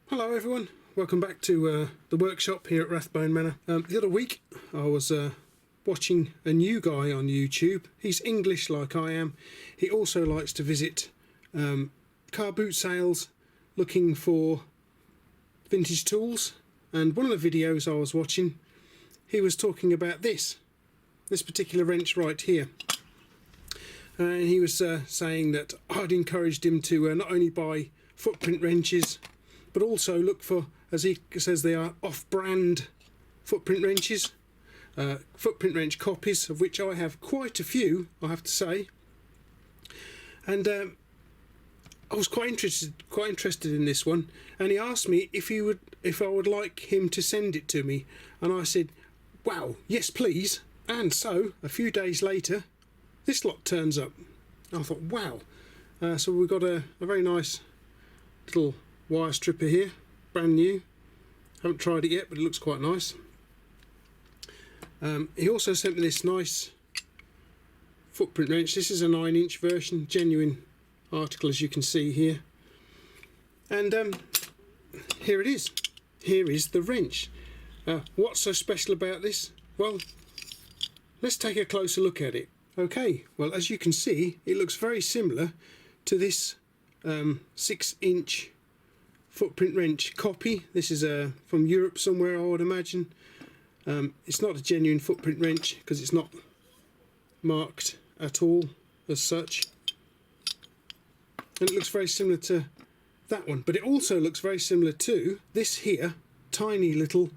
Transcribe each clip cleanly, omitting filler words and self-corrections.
Hello everyone, welcome back to the workshop here at Rathbone Manor. The other week I was watching a new guy on YouTube. He's English like I am. He also likes to visit car boot sales looking for vintage tools, and one of the videos I was watching, he was talking about this particular wrench right here. And he was saying that I'd encouraged him to not only buy footprint wrenches but also look for, as he says, they are off-brand footprint wrenches, footprint wrench copies, of which I have quite a few, I have to say. And I was quite interested in this one, and he asked me if I would like him to send it to me, and I said, "Wow, yes, please." And so a few days later, this lot turns up. I thought, wow. So we've got a very nice little wire stripper here, brand new. Haven't tried it yet, but it looks quite nice. He also sent me this nice footprint wrench. This is a 9-inch version, genuine article, as you can see here. And here it is. Here is the wrench. What's so special about this? Well, let's take a closer look at it. Okay, well, as you can see, it looks very similar to this 6-inch footprint wrench copy. This is from Europe somewhere, I would imagine. It's not a genuine footprint wrench because it's not marked at all as such, and it looks very similar to that one, but it also looks very similar to this here tiny little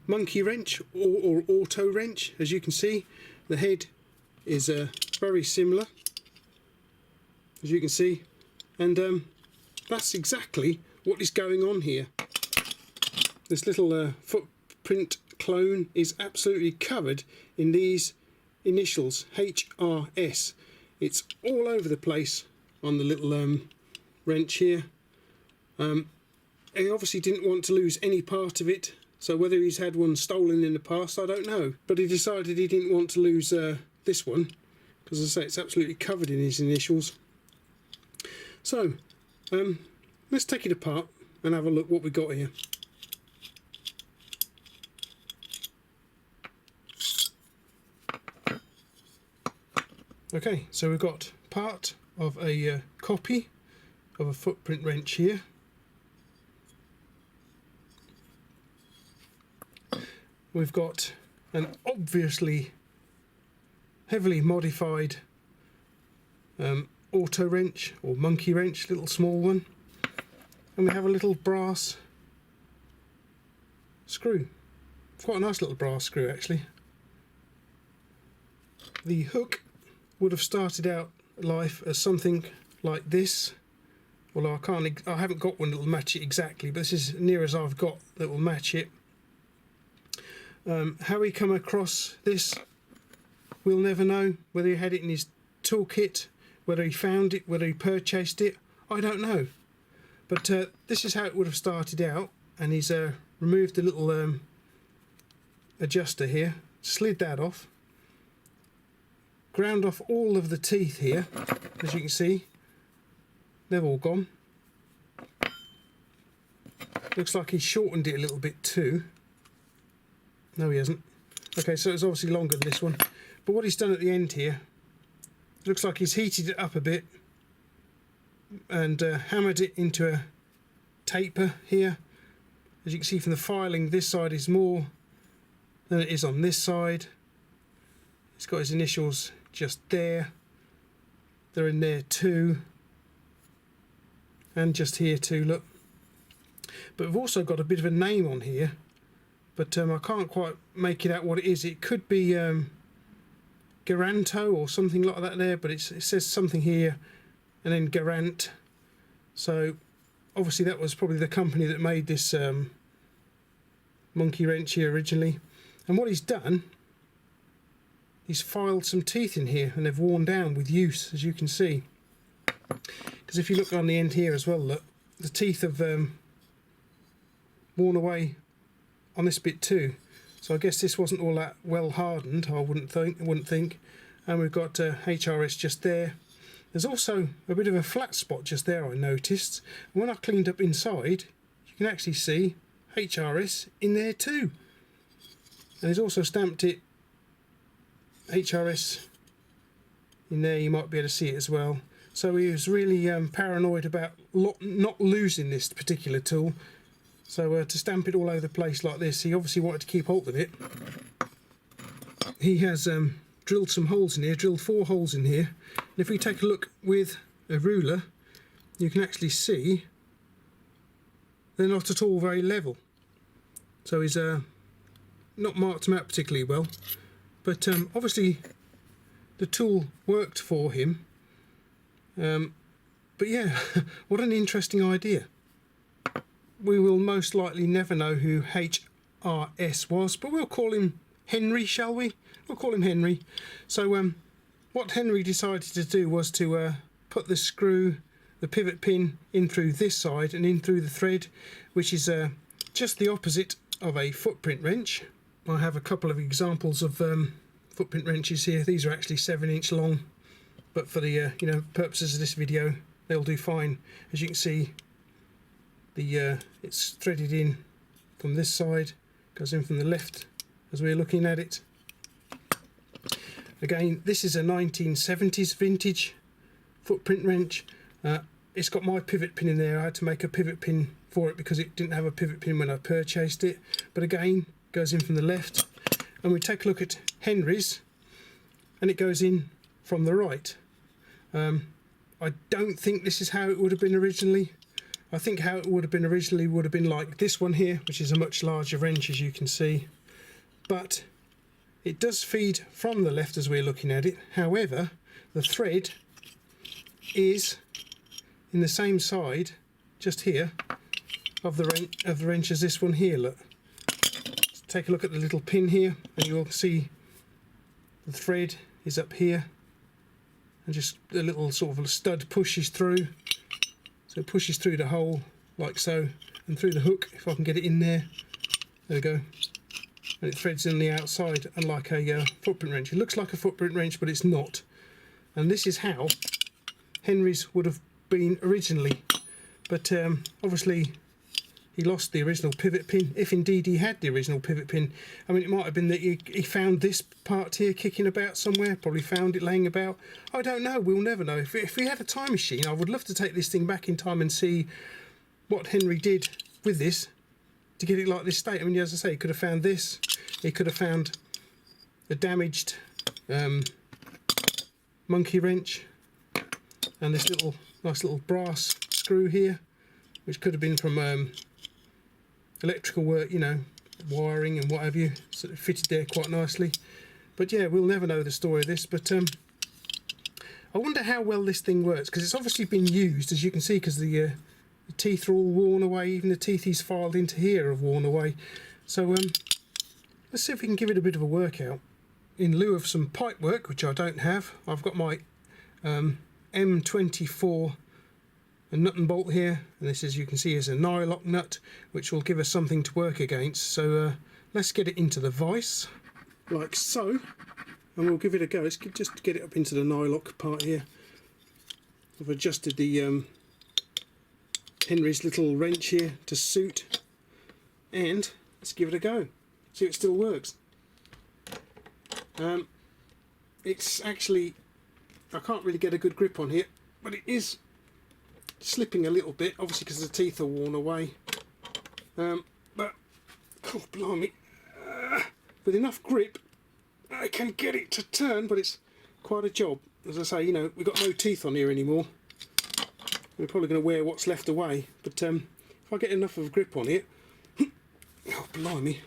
monkey wrench or auto wrench. As you can see, the head is very similar, as you can see, and that's exactly what is going on here. This little footprint clone is absolutely covered in these initials, H.R.S. It's all over the place on the little wrench here. He obviously didn't want to lose any part of it, so whether he's had one stolen in the past, I don't know, but he decided he didn't want to lose this one, because as I say, it's absolutely covered in his initials. So let's take it apart and have a look what we got here. Okay, so we've got part of a copy of a footprint wrench here. We've got an obviously heavily modified auto wrench or monkey wrench, little small one, and we have a little brass screw. Quite a nice little brass screw actually. The hook would have started out life as something like this, although I haven't got one that will match it exactly, but this is near as I've got that will match it. How he come across this, we'll never know. Whether he had it in his toolkit, whether he found it, whether he purchased it, I don't know. But this is how it would have started out, and he's removed the little adjuster here, slid that off, ground off all of the teeth here, as you can see, they've all gone. Looks like he shortened it a little bit too. No, he hasn't. Okay, so it's obviously longer than this one. But what he's done at the end here, it looks like he's heated it up a bit and hammered it into a taper here. As you can see from the filing, this side is more than it is on this side. He's got his initials just there. They're in there too. And just here too, look. But we've also got a bit of a name on here, but I can't quite make it out what it is. It could be Garanto or something like that there, but it says something here and then Garant. So obviously that was probably the company that made this monkey wrench here originally. And what he's done, he's filed some teeth in here, and they've worn down with use, as you can see. Because if you look on the end here as well, look, the teeth have worn away on this bit too. So I guess this wasn't all that well hardened, I wouldn't think. And we've got H.R.S. just there. There's also a bit of a flat spot just there, I noticed. And when I cleaned up inside, you you can actually see H.R.S. in there too. And he's also stamped it H.R.S. in there, you might be able to see it as well. So he was really paranoid about not losing this particular tool. So to stamp it all over the place like this, he obviously wanted to keep hold of it. He has drilled some holes in here, drilled 4 holes in here. And if we take a look with a ruler, you can actually see they're not at all very level. So he's not marked them out particularly well. But obviously the tool worked for him. But yeah, what an interesting idea. We will most likely never know who H.R.S. was, but we'll call him Henry, shall we? We'll call him Henry. So what Henry decided to do was to put the screw, the pivot pin, in through this side and in through the thread, which is just the opposite of a footprint wrench. I have a couple of examples of footprint wrenches here. These are actually 7-inch long, but for the purposes of this video, they'll do fine. As you can see, it's threaded in from this side, goes in from the left as we're looking at it. Again, this is a 1970s vintage footprint wrench. It's got my pivot pin in there. I had to make a pivot pin for it because it didn't have a pivot pin when I purchased it. But again, goes in from the left. And we take a look at Henry's, and it goes in from the right. I don't think this is how it would have been originally. I think how it would have been originally would have been like this one here, which is a much larger wrench, as you can see. But it does feed from the left as we're looking at it. However, the thread is in the same side, just here, of the wrench as this one here. Look. Let's take a look at the little pin here, and you'll see the thread is up here, and just a little sort of a stud pushes through. So it pushes through the hole like so, and through the hook, if I can get it in there. There we go. And it threads in the outside, unlike a footprint wrench. It looks like a footprint wrench, but it's not. And this is how Henry's would have been originally. But obviously he lost the original pivot pin, if indeed he had the original pivot pin. I mean, it might have been that he found this part here kicking about somewhere, probably found it laying about. I don't know, we'll never know. If we had a time machine, I would love to take this thing back in time and see what Henry did with this to get it like this state. I mean, as I say, he could have found this, he could have found a damaged monkey wrench, and this nice little brass screw here, which could have been from electrical work, wiring and what have you, so it fitted there quite nicely. But yeah, we'll never know the story of this. But I wonder how well this thing works, because it's obviously been used, as you can see, because the teeth are all worn away. Even the teeth he's filed into here have worn away. So let's see if we can give it a bit of a workout in lieu of some pipe work, which I don't have. I've got my M24 a nut and bolt here, and this, as you can see, is a nylock nut, which will give us something to work against. So let's get it into the vise like so, and we'll give it a go. Let's just get it up into the nylock part here. I've adjusted the Henry's little wrench here to suit, and let's give it a go, see if it still works. It's actually, I can't really get a good grip on here, but it is slipping a little bit, obviously because the teeth are worn away. But oh blimey, with enough grip I can get it to turn, but it's quite a job. As I say, we've got no teeth on here anymore. We're probably going to wear what's left away, but if I get enough of a grip on it, oh blimey,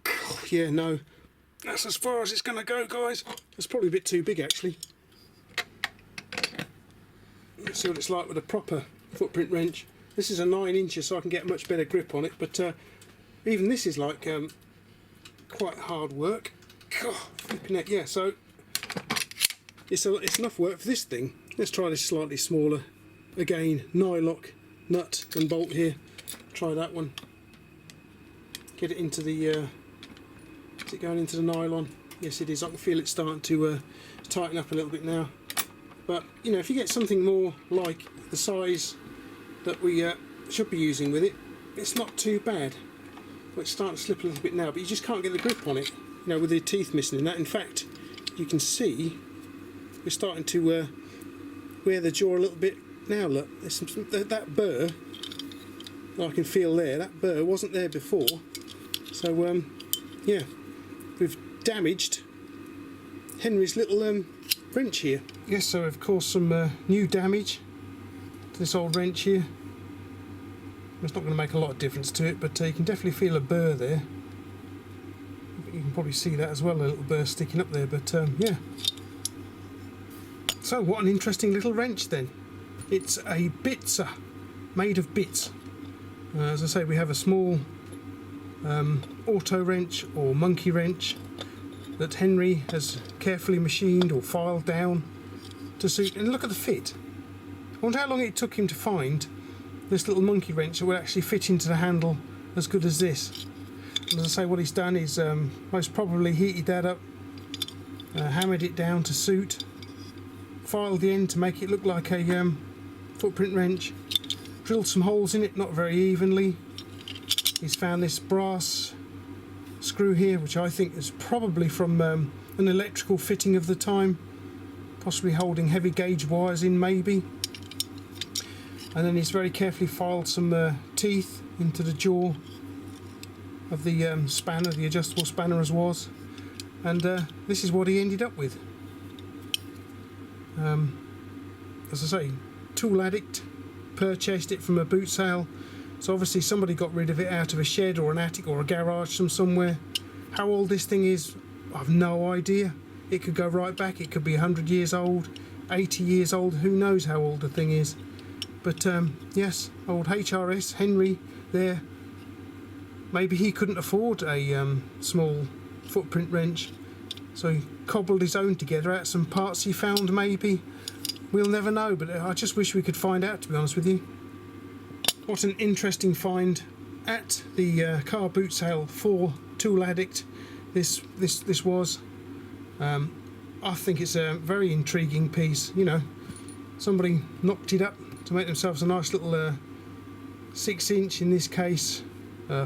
oh, yeah, no, that's as far as it's going to go, guys. That's probably a bit too big actually. Let's see what it's like with a proper footprint wrench. This is a 9 inches, so I can get a much better grip on it, but even this is like quite hard work. God, flipping it. Yeah, so it's enough work for this thing. Let's try this slightly smaller. Again, nylock nut and bolt here. Try that one. Get it into the is it going into the nylon? Yes it is. I can feel it starting to tighten up a little bit now. But if you get something more like the size that we should be using with it, it's not too bad. Well, it's starting to slip a little bit now, but you just can't get the grip on it, you know, with the teeth missing in that. In fact, you can see we're starting to wear the jaw a little bit now. Look, there's that burr I can feel there. That burr wasn't there before, so yeah, we've damaged Henry's little wrench here. Yes, so of course some new damage to this old wrench here. It's not going to make a lot of difference to it, but you can definitely feel a burr there. You can probably see that as well, a little burr sticking up there, but yeah. So what an interesting little wrench then. It's a bitzer, made of bits. As I say, we have a small auto wrench or monkey wrench that Henry has carefully machined or filed down to suit. And look at the fit. I wonder how long it took him to find this little monkey wrench that would actually fit into the handle as good as this. And as I say, what he's done is most probably heated that up, hammered it down to suit, filed the end to make it look like a footprint wrench, drilled some holes in it, not very evenly. He's found this brass screw here, which I think is probably from an electrical fitting of the time, possibly holding heavy gauge wires in maybe. And then he's very carefully filed some teeth into the jaw of the spanner, the adjustable spanner as was, and this is what he ended up with. As I say, Tool Addict purchased it from a boot sale, so obviously somebody got rid of it out of a shed or an attic or a garage from somewhere. How old this thing is, I've no idea. It could go right back, it could be 100 years old, 80 years old, who knows how old the thing is. But yes, old H.R.S. Henry there, maybe he couldn't afford a small footprint wrench, so he cobbled his own together out some parts he found maybe. We'll never know, but I just wish we could find out, to be honest with you. What an interesting find at the car boot sale for Tool Addict this was. I think it's a very intriguing piece, you know. Somebody knocked it up to make themselves a nice little 6-inch, in this case,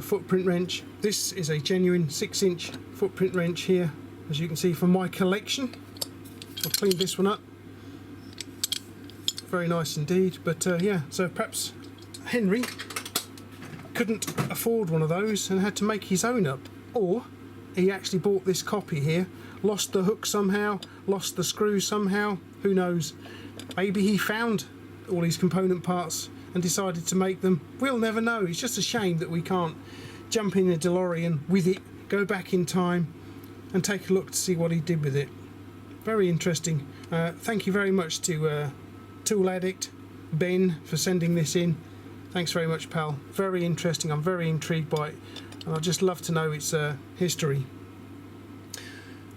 footprint wrench. This is a genuine 6-inch footprint wrench here, as you can see from my collection. I've cleaned this one up. Very nice indeed, but yeah, so perhaps Henry couldn't afford one of those and had to make his own up, or he actually bought this copy here, lost the hook somehow, lost the screw somehow, who knows. Maybe he found all these component parts and decided to make them. We'll never know. It's just a shame that we can't jump in a DeLorean with it, go back in time and take a look to see what he did with it. Very interesting. Thank you very much to Tool Addict, Ben, for sending this in. Thanks very much, pal. Very interesting. I'm very intrigued by it, and I'd just love to know its history.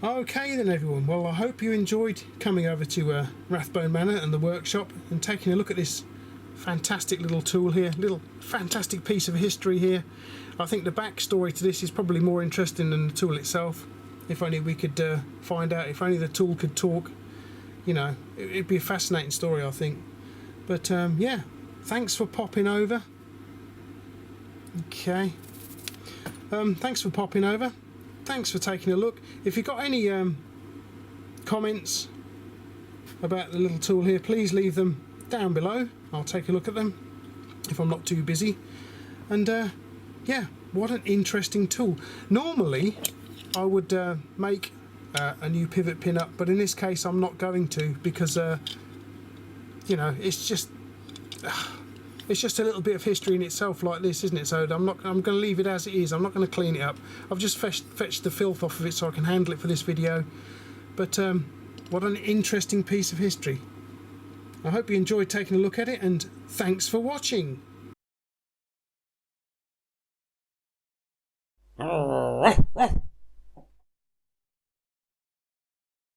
Okay then everyone, well I hope you enjoyed coming over to Rathbone Manor and the workshop and taking a look at this fantastic little tool here, little fantastic piece of history here. I think the backstory to this is probably more interesting than the tool itself. If only we could find out, if only the tool could talk, you know, it'd be a fascinating story I think. But yeah, thanks for popping over. Okay, thanks for popping over. Thanks for taking a look. If you've got any comments about the little tool here, please leave them down below. I'll take a look at them if I'm not too busy. And yeah, what an interesting tool. Normally I would make a new pivot pin up, but in this case I'm not going to, because you know, it's just a little bit of history in itself like this, isn't it? So I'm going to leave it as it is. I'm not going to clean it up. I've just fetched the filth off of it so I can handle it for this video. But what an interesting piece of history. I hope you enjoyed taking a look at it, and thanks for watching.